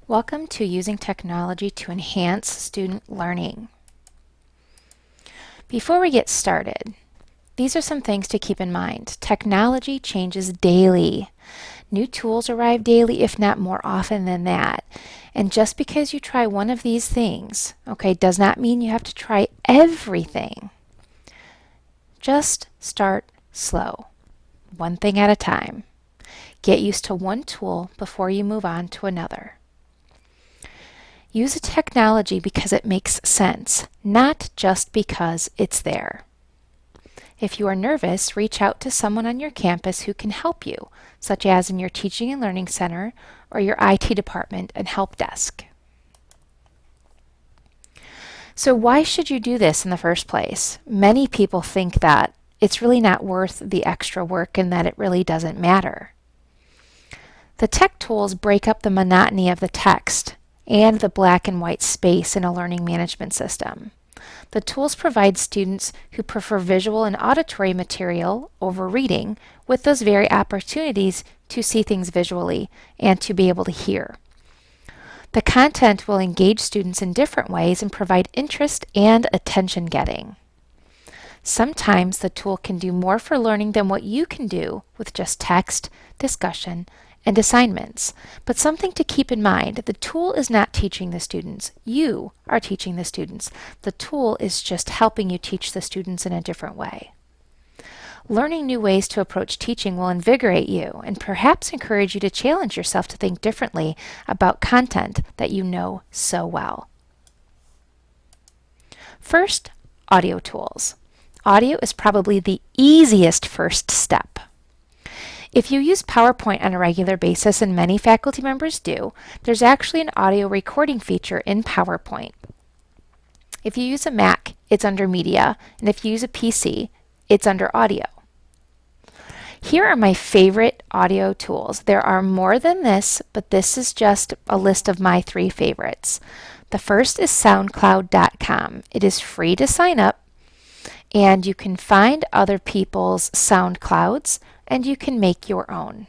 Welcome to Using Technology to Enhance Student Learning. Before we get started, these are some things to keep in mind. Technology changes daily. New tools arrive daily, if not more often than that. And just because you try one of these things, does not mean you have to try everything. Just start slow, one thing at a time. Get used to one tool before you move on to another. Use a technology because it makes sense, not just because it's there. If you are nervous, reach out to someone on your campus who can help you, such as in your Teaching and Learning Center or your IT department and help desk. So why should you do this in the first place? Many people think that it's really not worth the extra work and that it really doesn't matter. The tech tools break up the monotony of the text and the black and white space in a learning management system. The tools provide students who prefer visual and auditory material over reading with those very opportunities to see things visually and to be able to hear. The content will engage students in different ways and provide interest and attention getting. Sometimes the tool can do more for learning than what you can do with just text, discussion, and assignments. But something to keep in mind, the tool is not teaching the students. You are teaching the students. The tool is just helping you teach the students in a different way. Learning new ways to approach teaching will invigorate you and perhaps encourage you to challenge yourself to think differently about content that you know so well. First, audio tools. Audio is probably the easiest first step. If you use PowerPoint on a regular basis, and many faculty members do, there's actually an audio recording feature in PowerPoint. If you use a Mac, it's under Media, and if you use a PC, it's under Audio. Here are my favorite audio tools. There are more than this, but this is just a list of my 3 favorites. The first is SoundCloud.com. It is free to sign up, and you can find other people's SoundClouds, and you can make your own.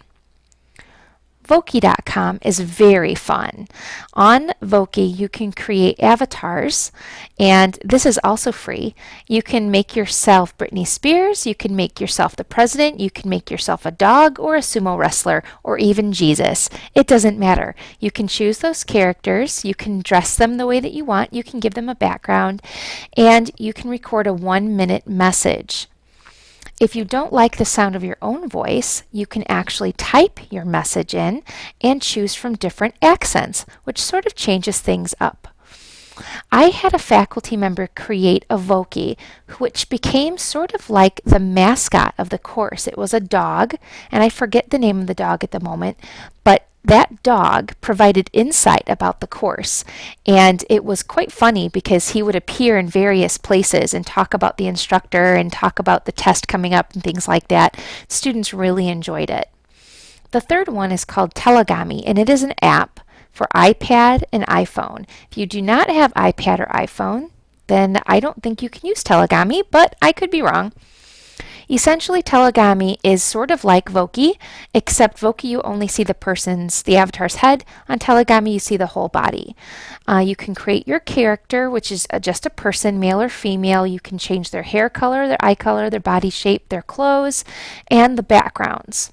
Voki.com is very fun. On Voki, you can create avatars, and this is also free. You can make yourself Britney Spears, you can make yourself the president, you can make yourself a dog or a sumo wrestler, or even Jesus. It doesn't matter. You can choose those characters, you can dress them the way that you want, you can give them a background, and you can record a 1-minute message. If you don't like the sound of your own voice, you can actually type your message in and choose from different accents, which sort of changes things up. I had a faculty member create a Voki, which became sort of like the mascot of the course. It was a dog, and I forget the name of the dog at the moment, but that dog provided insight about the course, and it was quite funny because he would appear in various places and talk about the instructor and talk about the test coming up and things like that. Students really enjoyed it. The third one is called Telegami, and it is an app for iPad and iPhone. If you do not have iPad or iPhone, then I don't think you can use Telegami, but I could be wrong. Essentially, Telegami is sort of like Voki, except Voki you only see the avatar's head. On Telegami, you see the whole body. You can create your character, which is just a person, male or female. You can change their hair color, their eye color, their body shape, their clothes, and the backgrounds.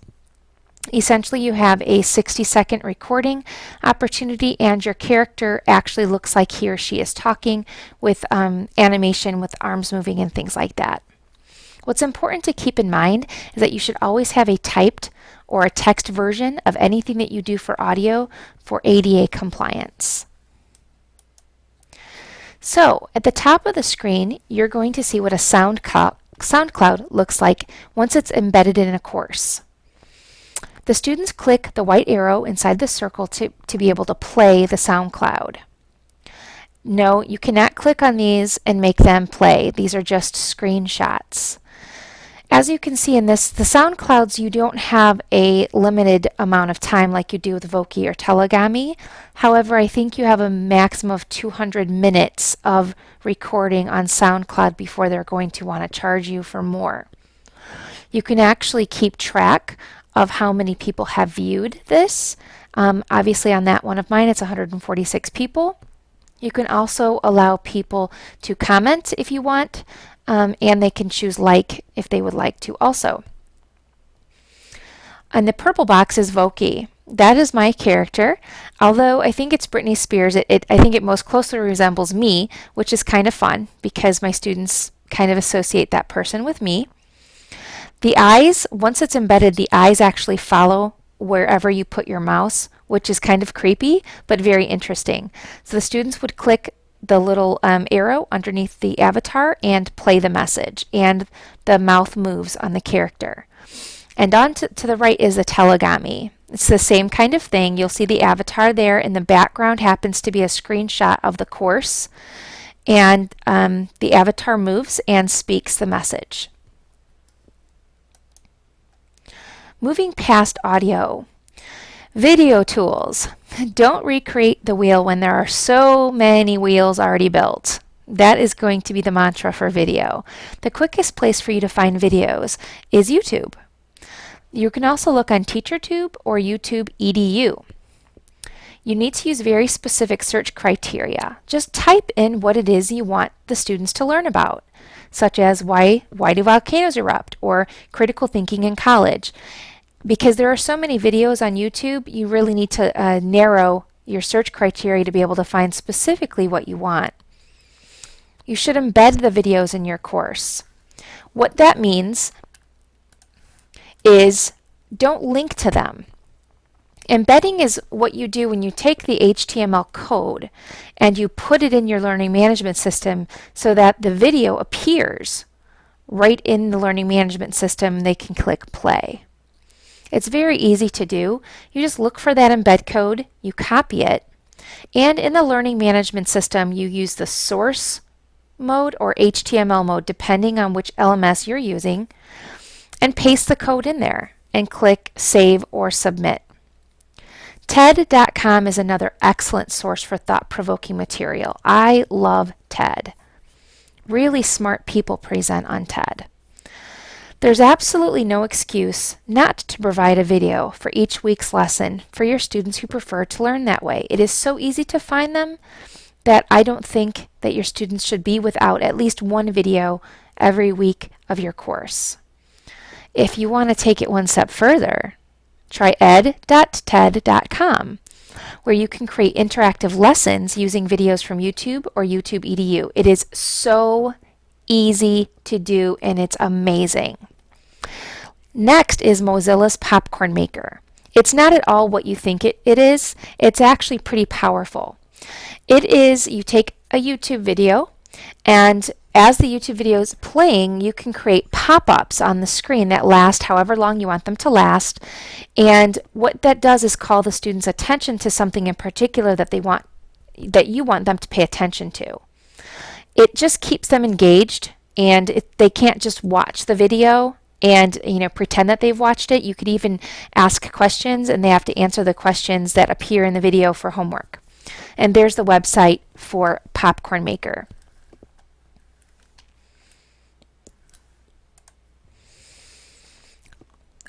Essentially, you have a 60-second recording opportunity, and your character actually looks like he or she is talking with animation with arms moving and things like that. What's important to keep in mind is that you should always have a typed or a text version of anything that you do for audio for ADA compliance. So at the top of the screen, you're going to see what a SoundCloud looks like once it's embedded in a course. The students click the white arrow inside the circle to be able to play the SoundCloud. No, you cannot click on these and make them play. These are just screenshots. As you can see in this, the SoundClouds, you don't have a limited amount of time like you do with Voki or Telegami. However, I think you have a maximum of 200 minutes of recording on SoundCloud before they're going to want to charge you for more. You can actually keep track of how many people have viewed this. Obviously on that one of mine, it's 146 people. You can also allow people to comment if you want, and they can choose like if they would like to also. And the purple box is Voki. That is my character. Although I think it's Britney Spears, I think it most closely resembles me, which is kind of fun because my students kind of associate that person with me. The eyes, once it's embedded, the eyes actually follow wherever you put your mouse, which is kind of creepy, but very interesting. So the students would click the little arrow underneath the avatar and play the message, and the mouth moves on the character. And on to the right is the telegami. It's the same kind of thing. You'll see the avatar there. In the background happens to be a screenshot of the course, and the avatar moves and speaks the message. Moving past audio, video tools. Don't recreate the wheel when there are so many wheels already built. That is going to be the mantra for video. The quickest place for you to find videos is YouTube. You can also look on TeacherTube or YouTube EDU. You need to use very specific search criteria. Just type in what it is you want the students to learn about, such as why do volcanoes erupt, or critical thinking in college. Because there are so many videos on YouTube, you really need to narrow your search criteria to be able to find specifically what you want. You should embed the videos in your course. What that means is don't link to them. Embedding is what you do when you take the HTML code and you put it in your learning management system so that the video appears right in the learning management system. They can click play. It's very easy to do. You just look for that embed code, you copy it, and in the learning management system you use the source mode or HTML mode depending on which LMS you're using, and paste the code in there and click Save or Submit. TED.com is another excellent source for thought-provoking material. I love TED. Really smart people present on TED. There's absolutely no excuse not to provide a video for each week's lesson for your students who prefer to learn that way. It is so easy to find them that I don't think that your students should be without at least one video every week of your course. If you want to take it one step further, try ed.ted.com, where you can create interactive lessons using videos from YouTube or YouTube EDU. It is so easy to do and it's amazing. Next is Mozilla's Popcorn Maker. It's not at all what you think it is. It's actually pretty powerful. It is, you take a YouTube video, and as the YouTube video is playing, you can create pop-ups on the screen that last however long you want them to last. And what that does is call the students' attention to something in particular that you want them to pay attention to. It just keeps them engaged, and they can't just watch the video and pretend that they've watched it. You could even ask questions, and they have to answer the questions that appear in the video for homework. And there's the website for Popcorn Maker.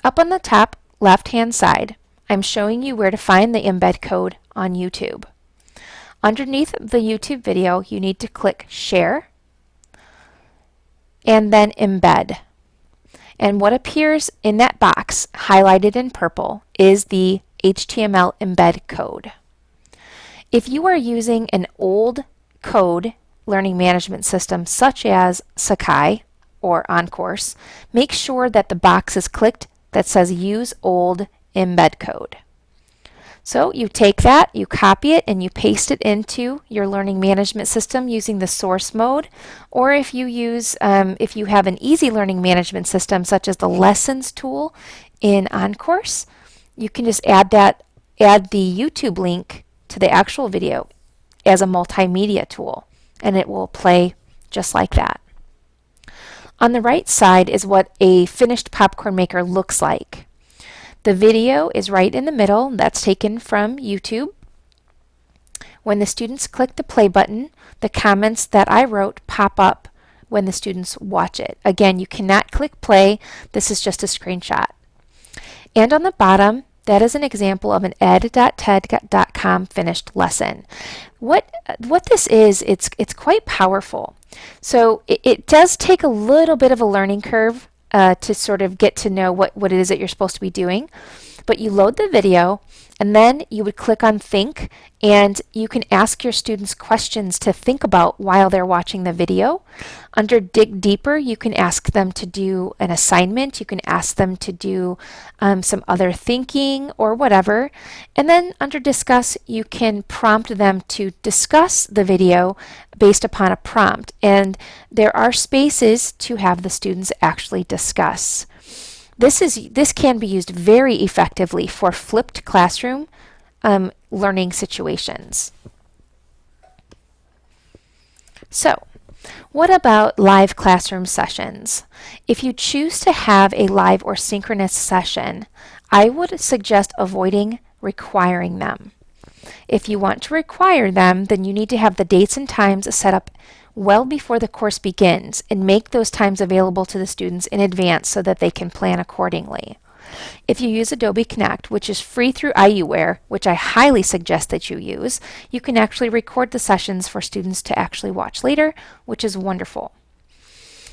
Up on the top left-hand side, I'm showing you where to find the embed code on YouTube. Underneath the YouTube video, you need to click Share and then Embed. And what appears in that box, highlighted in purple, is the HTML embed code. If you are using an old code learning management system such as Sakai or OnCourse, make sure that the box is clicked that says Use Old Embed Code. So you take that, you copy it, and you paste it into your learning management system using the source mode. Or if you have an easy learning management system such as the Lessons tool in OnCourse, you can just add the YouTube link to the actual video as a multimedia tool, and it will play just like that. On the right side is what a finished Popcorn Maker looks like. The video is right in the middle. That's taken from YouTube. When the students click the play button, the comments that I wrote pop up when the students watch it. Again, you cannot click play. This is just a screenshot. And on the bottom That is an example of an ed.ted.com finished lesson. What this is, it's quite powerful. So it does take a little bit of a learning curve to sort of get to know what it is that you're supposed to be doing. But you load the video, and then you would click on Think, and you can ask your students questions to think about while they're watching the video. Under Dig Deeper, you can ask them to do an assignment. You can ask them to do some other thinking or whatever. And then under Discuss, you can prompt them to discuss the video based upon a prompt. And there are spaces to have the students actually discuss. This can be used very effectively for flipped classroom learning situations. So, what about live classroom sessions? If you choose to have a live or synchronous session, I would suggest avoiding requiring them. If you want to require them, then you need to have the dates and times set up well before the course begins and make those times available to the students in advance so that they can plan accordingly. If you use Adobe Connect, which is free through IUware, which I highly suggest that you use, you can actually record the sessions for students to actually watch later, which is wonderful.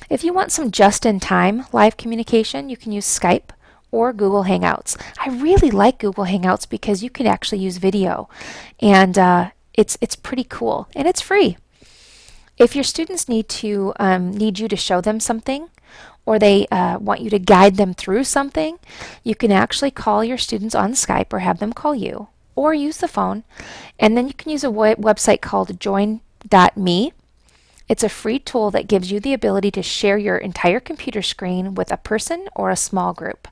If you want some just-in-time live communication, you can use Skype or Google Hangouts. I really like Google Hangouts because you can actually use video, and it's pretty cool, and it's free. If your students need you to show them something, or they want you to guide them through something, you can actually call your students on Skype or have them call you, or use the phone. And then you can use a website called join.me. It's a free tool that gives you the ability to share your entire computer screen with a person or a small group.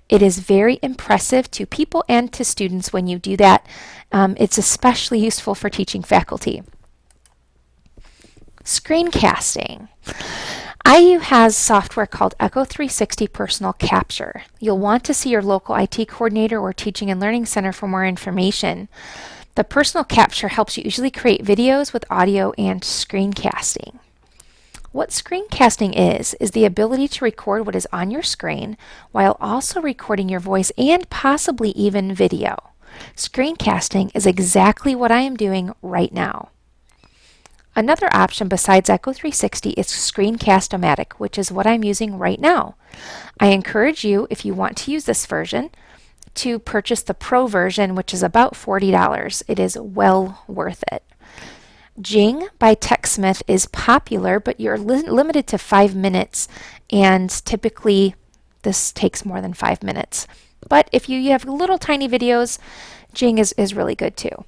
It is very impressive to people and to students when you do that. It's especially useful for teaching faculty. Screencasting. IU has software called Echo 360 Personal Capture. You'll want to see your local IT coordinator or teaching and learning center for more information. The personal capture helps you easily create videos with audio and screencasting. What screencasting is the ability to record what is on your screen while also recording your voice and possibly even video. Screencasting is exactly what I am doing right now. Another option besides Echo 360 is Screencast-O-Matic, which is what I'm using right now. I encourage you, if you want to use this version, to purchase the Pro version, which is about $40. It is well worth it. Jing by TechSmith is popular, but you're limited to 5 minutes, and typically this takes more than 5 minutes. But if you have little tiny videos, Jing is really good too.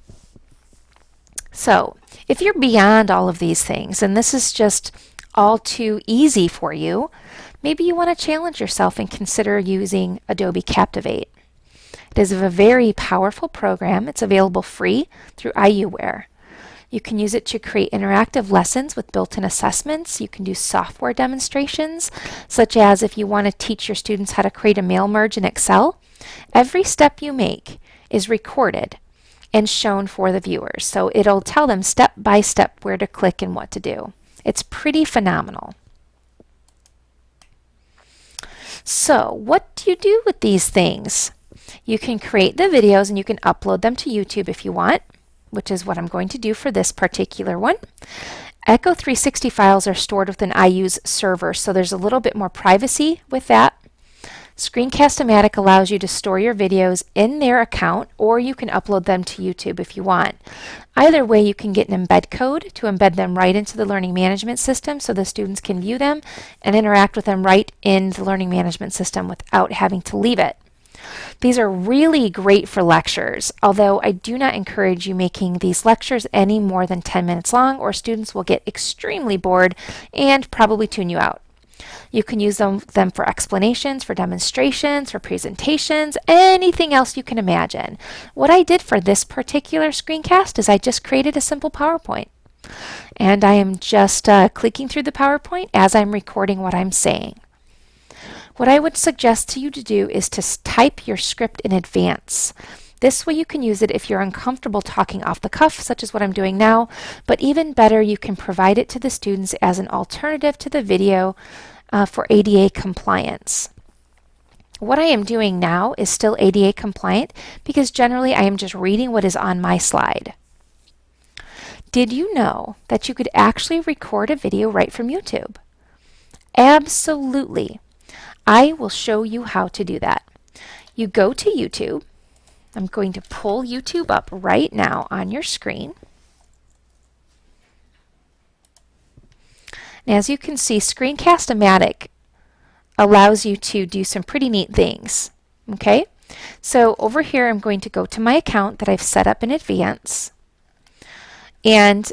So, if you're beyond all of these things, and this is just all too easy for you, maybe you want to challenge yourself and consider using Adobe Captivate. It is a very powerful program. It's available free through IUware. You can use it to create interactive lessons with built-in assessments. You can do software demonstrations, such as if you want to teach your students how to create a mail merge in Excel. Every step you make is recorded and shown for the viewers. So it'll tell them step by step where to click and what to do. It's pretty phenomenal. So what do you do with these things? You can create the videos and you can upload them to YouTube if you want, which is what I'm going to do for this particular one. Echo 360 files are stored within IU's server, so there's a little bit more privacy with that. Screencast-O-Matic allows you to store your videos in their account, or you can upload them to YouTube if you want. Either way, you can get an embed code to embed them right into the learning management system so the students can view them and interact with them right in the learning management system without having to leave it. These are really great for lectures, although I do not encourage you making these lectures any more than 10 minutes long, or students will get extremely bored and probably tune you out. You can use them for explanations, for demonstrations, for presentations, anything else you can imagine. What I did for this particular screencast is I just created a simple PowerPoint. And I am just clicking through the PowerPoint as I'm recording what I'm saying. What I would suggest to you to do is to type your script in advance. This way you can use it if you're uncomfortable talking off the cuff, such as what I'm doing now, but even better, you can provide it to the students as an alternative to the video for ADA compliance. What I am doing now is still ADA compliant because generally I am just reading what is on my slide. Did you know that you could actually record a video right from YouTube? Absolutely. I will show you how to do that. You go to YouTube. I'm going to pull YouTube up right now on your screen. And as you can see, Screencast-O-Matic allows you to do some pretty neat things. Okay, so over here I'm going to go to my account that I've set up in advance. And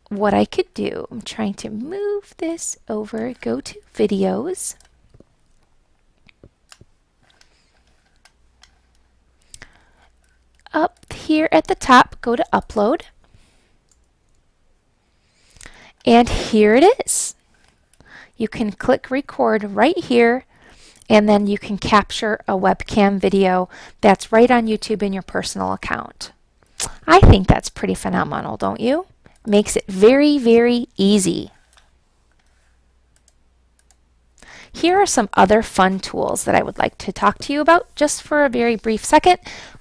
what I could do, I'm trying to move this over, go to videos. Up here at the top, go to upload. And here it is. You can click record right here, and then you can capture a webcam video that's right on YouTube in your personal account. I think that's pretty phenomenal, don't you? Makes it very, very easy. Here are some other fun tools that I would like to talk to you about just for a very brief second.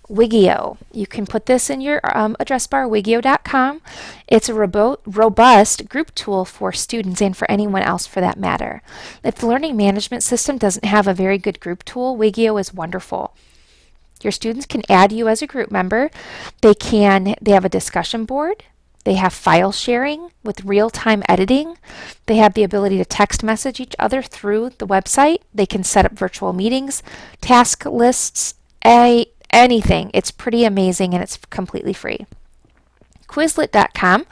Wigio. You can put this in your address bar, wigio.com. It's a robust group tool for students and for anyone else for that matter. If the learning management system doesn't have a very good group tool, Wigio is wonderful. Your students can add you as a group member. They have a discussion board. They have file sharing with real-time editing. They have the ability to text message each other through the website. They can set up virtual meetings, task lists, anything. It's pretty amazing, and it's completely free. Quizlet.com.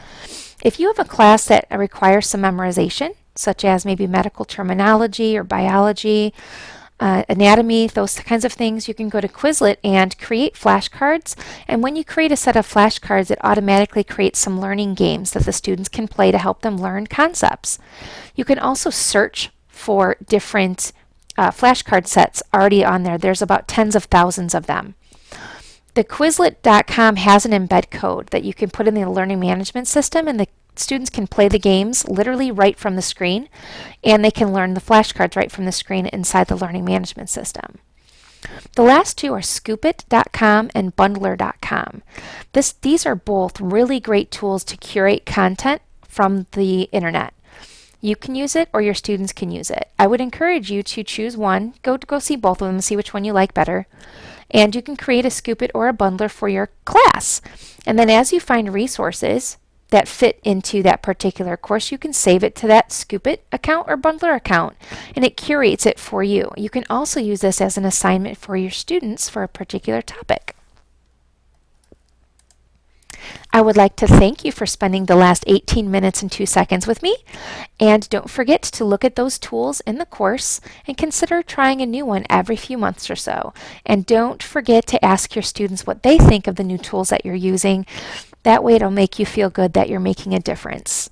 If you have a class that requires some memorization, such as maybe medical terminology or biology, anatomy, those kinds of things, you can go to Quizlet and create flashcards. And when you create a set of flashcards, it automatically creates some learning games that the students can play to help them learn concepts. You can also search for different flashcard sets already on there. There's about tens of thousands of them. The Quizlet.com has an embed code that you can put in the learning management system, and the students can play the games literally right from the screen, and they can learn the flashcards right from the screen inside the learning management system. The last two are Scoopit.com and Bundler.com. These are both really great tools to curate content from the internet. You can use it or your students can use it. I would encourage you to choose one. Go see both of them and see which one you like better. And you can create a Scoopit or a Bundler for your class. And then as you find resources that fit into that particular course, you can save it to that Scoopit account or Bundler account, and it curates it for you. You can also use this as an assignment for your students for a particular topic. I would like to thank you for spending the last 18 minutes and 2 seconds with me. And don't forget to look at those tools in the course and consider trying a new one every few months or so. And don't forget to ask your students what they think of the new tools that you're using. That way it'll make you feel good that you're making a difference.